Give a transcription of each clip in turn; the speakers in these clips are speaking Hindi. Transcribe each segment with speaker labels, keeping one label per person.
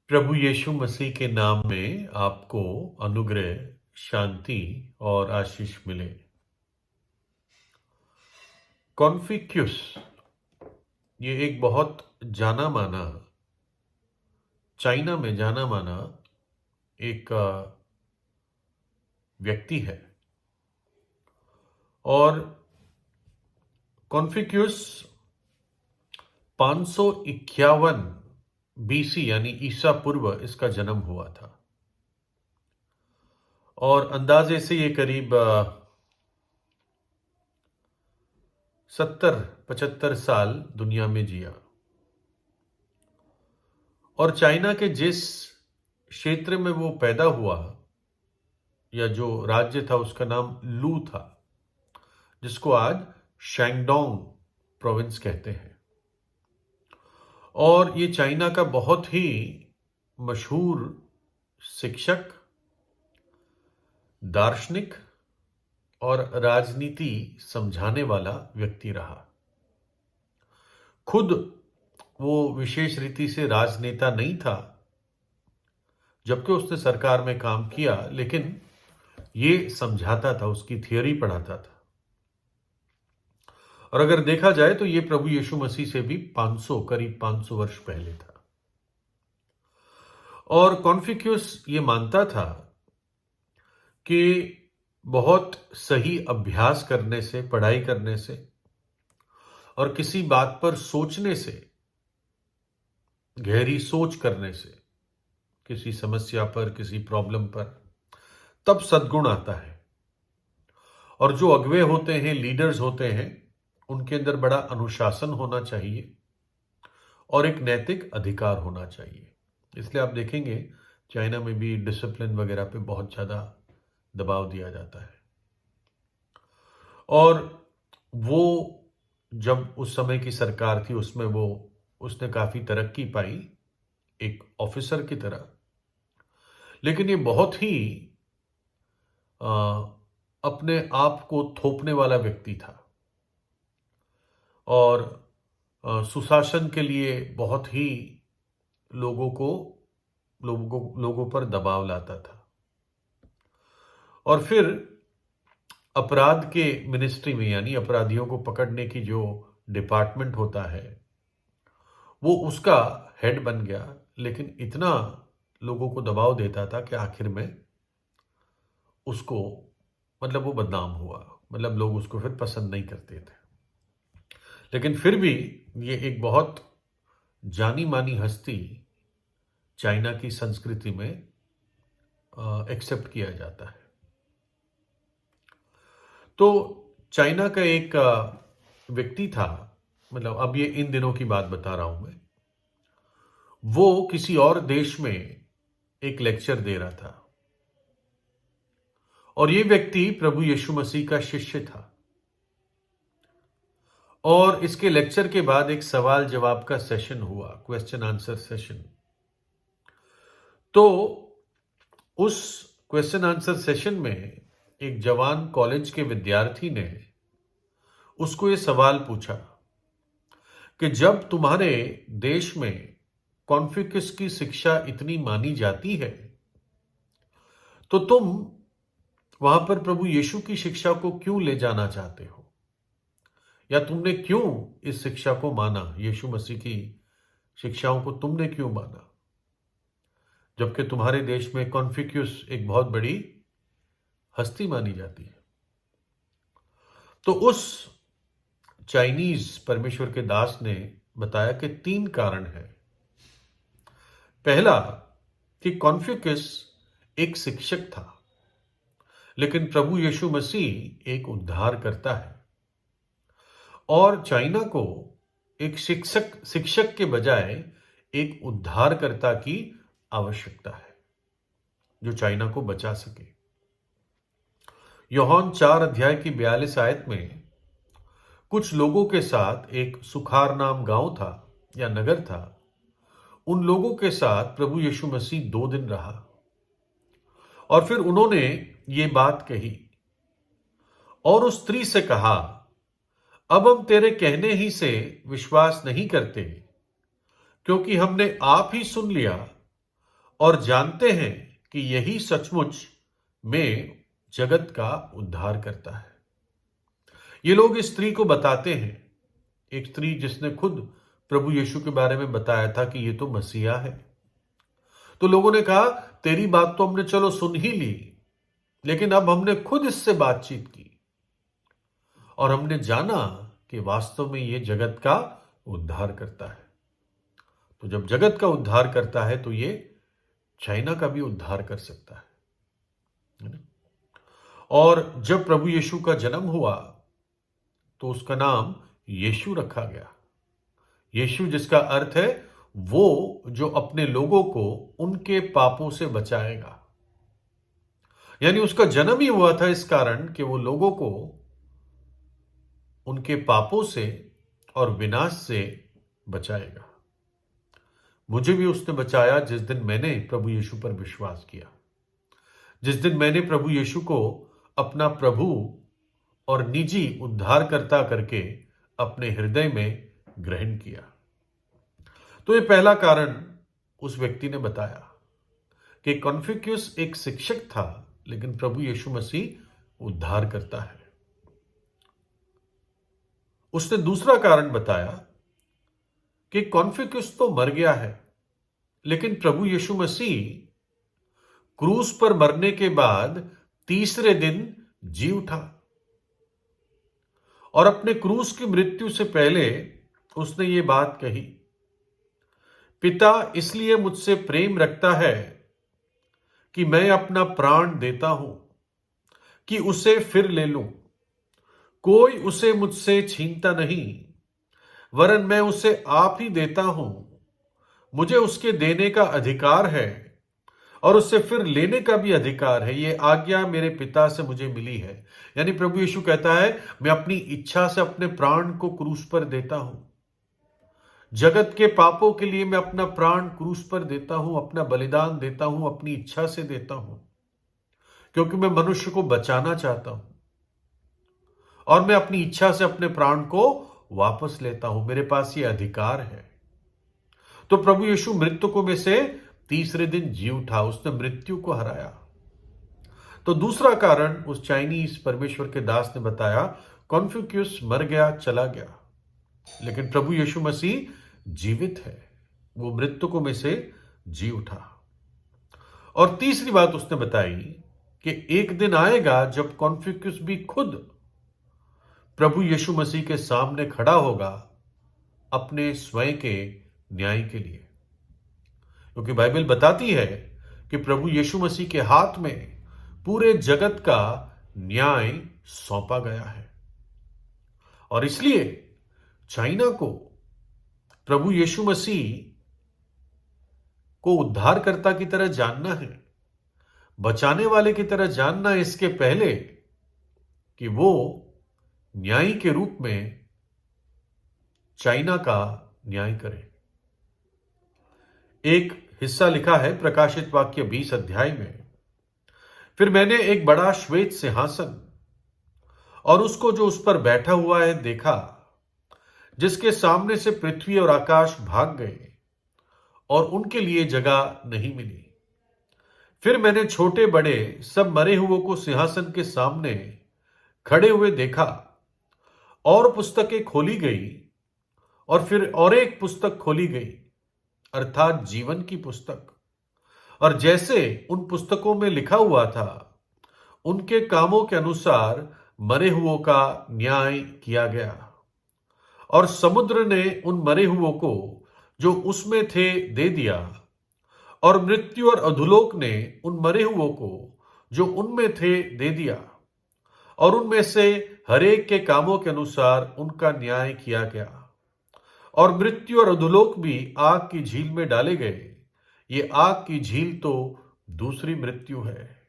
Speaker 1: प्रभु यीशु मसीह के नाम में आपको अनुग्रह, शांति और आशीष मिले। कॉन्फ्यूशियस ये एक बहुत जाना माना, चाइना में जाना माना एक व्यक्ति है। और कॉन्फ्यूशियस 551 बीसी यानी ईसा पूर्व इसका जन्म हुआ था और अंदाजे से ये करीब 70-75 साल दुनिया में जिया। और चाइना के जिस क्षेत्र में वो पैदा हुआ या जो राज्य था उसका नाम लू था, जिसको आज शैंगडोंग प्रोविंस कहते हैं। और ये चाइना का बहुत ही मशहूर शिक्षक, दार्शनिक और राजनीति समझाने वाला व्यक्ति रहा। खुद वो विशेष रीति से राजनेता नहीं था जबकि उसने सरकार में काम किया, लेकिन ये समझाता था, उसकी थियोरी पढ़ाता था। और अगर देखा जाए तो ये प्रभु यीशु मसीह से भी करीब 500 वर्ष पहले था। और कॉन्फ्यूशियस ये मानता था कि बहुत सही अभ्यास करने से, पढ़ाई करने से और किसी बात पर सोचने से, गहरी सोच करने से, किसी समस्या पर, किसी प्रॉब्लम पर, तब सद्गुण आता है। और जो अगुवे होते हैं, लीडर्स होते हैं, उनके अंदर बड़ा अनुशासन होना चाहिए और एक नैतिक अधिकार होना चाहिए। इसलिए आप देखेंगे चाइना में भी डिसिप्लिन वगैरह पे बहुत ज़्यादा दबाव दिया जाता है। और वो जब उस समय की सरकार थी उसमें उसने काफ़ी तरक्की पाई एक ऑफिसर की तरह। लेकिन ये बहुत ही अपने आप को थोपने वाला व्यक्ति था और सुशासन के लिए बहुत ही लोगों पर दबाव लाता था। और फिर अपराध के मिनिस्ट्री में, यानी अपराधियों को पकड़ने की जो डिपार्टमेंट होता है, वो उसका हेड बन गया। लेकिन इतना लोगों को दबाव देता था कि आखिर में उसको वो बदनाम हुआ। लोग उसको फिर पसंद नहीं करते थे। लेकिन फिर भी ये एक बहुत जानी मानी हस्ती चाइना की संस्कृति में एक्सेप्ट किया जाता है। तो चाइना का एक व्यक्ति था, अब ये इन दिनों की बात बता रहा हूं मैं, वो किसी और देश में एक लेक्चर दे रहा था और ये व्यक्ति प्रभु यीशु मसीह का शिष्य था। और इसके लेक्चर के बाद एक सवाल जवाब का सेशन हुआ, क्वेश्चन आंसर सेशन। तो उस क्वेश्चन आंसर सेशन में एक जवान कॉलेज के विद्यार्थी ने उसको ये सवाल पूछा कि जब तुम्हारे देश में कॉन्फ्यूशियस की शिक्षा इतनी मानी जाती है तो तुम वहां पर प्रभु यीशु की शिक्षा को क्यों ले जाना चाहते हो, या तुमने क्यों इस शिक्षा को माना, यीशु मसीह की शिक्षाओं को तुमने क्यों माना, जबकि तुम्हारे देश में कॉन्फ्यूशियस एक बहुत बड़ी हस्ती मानी जाती है। तो उस चाइनीज परमेश्वर के दास ने बताया कि 3 कारण हैं। पहला कि कॉन्फ्यूशियस एक शिक्षक था, लेकिन प्रभु यीशु मसीह एक उद्धार करता है और चाइना को एक शिक्षक के बजाय एक उद्धारकर्ता की आवश्यकता है जो चाइना को बचा सके। यूहन्ना 4 अध्याय की 42 आयत में कुछ लोगों के साथ एक सुखार नाम गांव था या नगर था। उन लोगों के साथ प्रभु यीशु मसीह 2 दिन रहा और फिर उन्होंने ये बात कही और उस स्त्री से कहा, अब हम तेरे कहने ही से विश्वास नहीं करते, क्योंकि हमने आप ही सुन लिया और जानते हैं कि यही सचमुच में जगत का उद्धार करता है। ये लोग इस स्त्री को बताते हैं, एक स्त्री जिसने खुद प्रभु यीशु के बारे में बताया था कि ये तो मसीहा है। तो लोगों ने कहा, तेरी बात तो हमने चलो सुन ही ली, लेकिन अब हमने खुद इससे बातचीत की और हमने जाना कि वास्तव में ये जगत का उद्धार करता है। तो जब जगत का उद्धार करता है तो ये चाइना का भी उद्धार कर सकता है ना? और जब प्रभु यीशु का जन्म हुआ तो उसका नाम यीशु रखा गया। यीशु जिसका अर्थ है वो जो अपने लोगों को उनके पापों से बचाएगा। यानी उसका जन्म ही हुआ था इस कारण कि वो लोगों को उनके पापों से और विनाश से बचाएगा। मुझे भी उसने बचाया जिस दिन मैंने प्रभु यीशु पर विश्वास किया, जिस दिन मैंने प्रभु यीशु को अपना प्रभु और निजी उद्धारकर्ता करके अपने हृदय में ग्रहण किया। तो ये पहला कारण उस व्यक्ति ने बताया कि कॉन्फ्यूशियस एक शिक्षक था, लेकिन प्रभु यीशु मसीह उद्धार करता है। उसने दूसरा कारण बताया कि कॉन्फ्यूशियस तो मर गया है, लेकिन प्रभु यीशु मसीह क्रूस पर मरने के बाद तीसरे दिन जी उठा और अपने क्रूस की मृत्यु से पहले उसने ये बात कही, पिता इसलिए मुझसे प्रेम रखता है कि मैं अपना प्राण देता हूं कि उसे फिर ले लूं। कोई उसे मुझसे छीनता नहीं, वरन मैं उसे आप ही देता हूं। मुझे उसके देने का अधिकार है और उससे फिर लेने का भी अधिकार है। ये आज्ञा मेरे पिता से मुझे मिली है। यानी प्रभु यीशु कहता है, मैं अपनी इच्छा से अपने प्राण को क्रूस पर देता हूं। जगत के पापों के लिए मैं अपना प्राण क्रूस पर देता हूं, अपना बलिदान देता हूं, अपनी इच्छा से देता हूं, क्योंकि मैं मनुष्य को बचाना चाहता हूं और मैं अपनी इच्छा से अपने प्राण को वापस लेता हूं। मेरे पास ये अधिकार है। तो प्रभु यीशु मृतकों में से तीसरे दिन जी उठा, उसने मृत्यु को हराया। तो दूसरा कारण उस चाइनीज परमेश्वर के दास ने बताया, कॉन्फ्यूशियस मर गया, चला गया, लेकिन प्रभु यीशु मसीह जीवित है, वो मृतकों में से जी उठा। और तीसरी बात उसने बताई कि एक दिन आएगा जब कॉन्फ्यूशियस भी खुद प्रभु यीशु मसीह के सामने खड़ा होगा अपने स्वयं के न्याय के लिए, क्योंकि बाइबल बताती है कि प्रभु यीशु मसीह के हाथ में पूरे जगत का न्याय सौंपा गया है। और इसलिए चाइना को प्रभु यीशु मसीह को उद्धारकर्ता की तरह जानना है, बचाने वाले की तरह जानना है, इसके पहले कि वो न्यायी के रूप में चाइना का न्याय करे। एक हिस्सा लिखा है प्रकाशित वाक्य 20 अध्याय में, फिर मैंने एक बड़ा श्वेत सिंहासन और उसको जो उस पर बैठा हुआ है देखा, जिसके सामने से पृथ्वी और आकाश भाग गए और उनके लिए जगह नहीं मिली। फिर मैंने छोटे बड़े सब मरे हुओं को सिंहासन के सामने खड़े हुए देखा और पुस्तकें खोली गई और फिर और एक पुस्तक खोली गई, अर्थात जीवन की पुस्तक। और जैसे उन पुस्तकों में लिखा हुआ था, उनके कामों के अनुसार मरे हुओं का न्याय किया गया। और समुद्र ने उन मरे हुओं को जो उसमें थे दे दिया, और मृत्यु और अधोलोक ने उन मरे हुओं को जो उनमें थे दे दिया, और उनमें से हरेक के कामों के अनुसार उनका न्याय किया गया। और मृत्यु और अधोलोक भी आग की झील में डाले गए। ये आग की झील तो दूसरी मृत्यु है।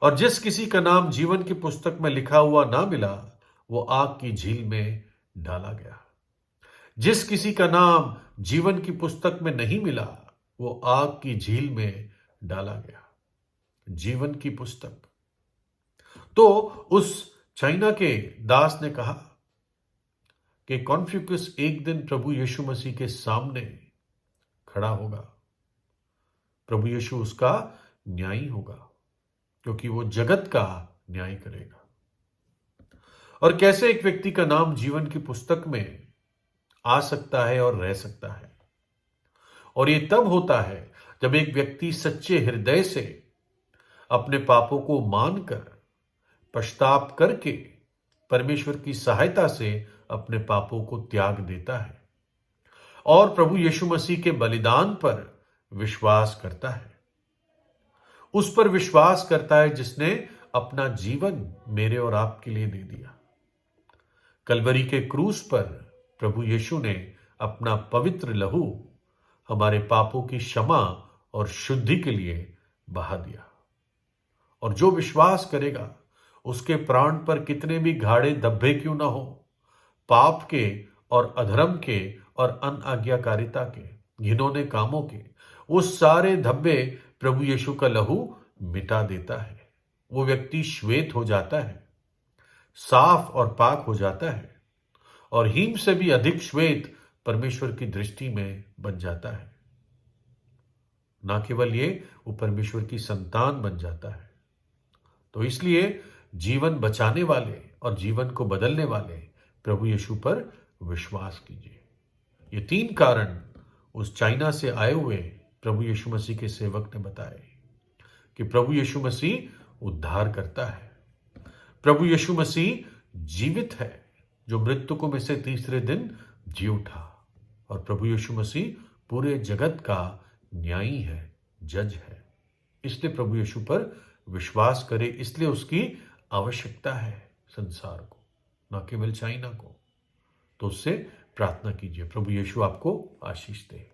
Speaker 1: और जिस किसी का नाम जीवन की पुस्तक में लिखा हुआ ना मिला, वो आग की झील में डाला गया। जिस किसी का नाम जीवन की पुस्तक में नहीं मिला, वो आग की झील में डाला गया। जीवन की पुस्तक। तो उस चाइना के दास ने कहा कि कॉन्फ्यूशियस एक दिन प्रभु यीशु मसीह के सामने खड़ा होगा प्रभु यीशु उसका न्यायी होगा, क्योंकि वो जगत का न्याय करेगा। और कैसे एक व्यक्ति का नाम जीवन की पुस्तक में आ सकता है और रह सकता है, और ये तब होता है जब एक व्यक्ति सच्चे हृदय से अपने पापों को मानकर, पश्चाताप करके, परमेश्वर की सहायता से अपने पापों को त्याग देता है और प्रभु यीशु मसीह के बलिदान पर विश्वास करता है। उस पर विश्वास करता है जिसने अपना जीवन मेरे और आपके लिए दे दिया। कलवरी के क्रूस पर प्रभु यीशु ने अपना पवित्र लहू हमारे पापों की क्षमा और शुद्धि के लिए बहा दिया। और जो विश्वास करेगा, उसके प्राण पर कितने भी घाड़े धब्बे क्यों ना हो, पाप के और अधर्म के और अनाज्ञाकारिता के, घिनौने कामों के, वो सारे धब्बे प्रभु यीशु का लहू मिटा देता है। वो व्यक्ति श्वेत हो जाता है, साफ और पाक हो जाता है, और हिम से भी अधिक श्वेत परमेश्वर की दृष्टि में बन जाता है। ना केवल ये, वो परमेश्वर की संतान बन जाता है। तो इसलिए जीवन बचाने वाले और जीवन को बदलने वाले प्रभु यीशु पर विश्वास कीजिए। ये 3 कारण उस चाइना से आए हुए प्रभु यीशु मसीह के सेवक ने बताए कि प्रभु यीशु मसीह उद्धार करता है। प्रभु यीशु मसीह जीवित है, जो मृतकों में से तीसरे दिन जी उठा। और प्रभु यीशु मसीह पूरे जगत का न्यायी है, जज है। इसलिए प्रभु यीशु पर विश्वास करे, इसलिए उसकी आवश्यकता है संसार को, ना केवल चाइना को। तो उससे प्रार्थना कीजिए। प्रभु यीशु आपको आशीष दे।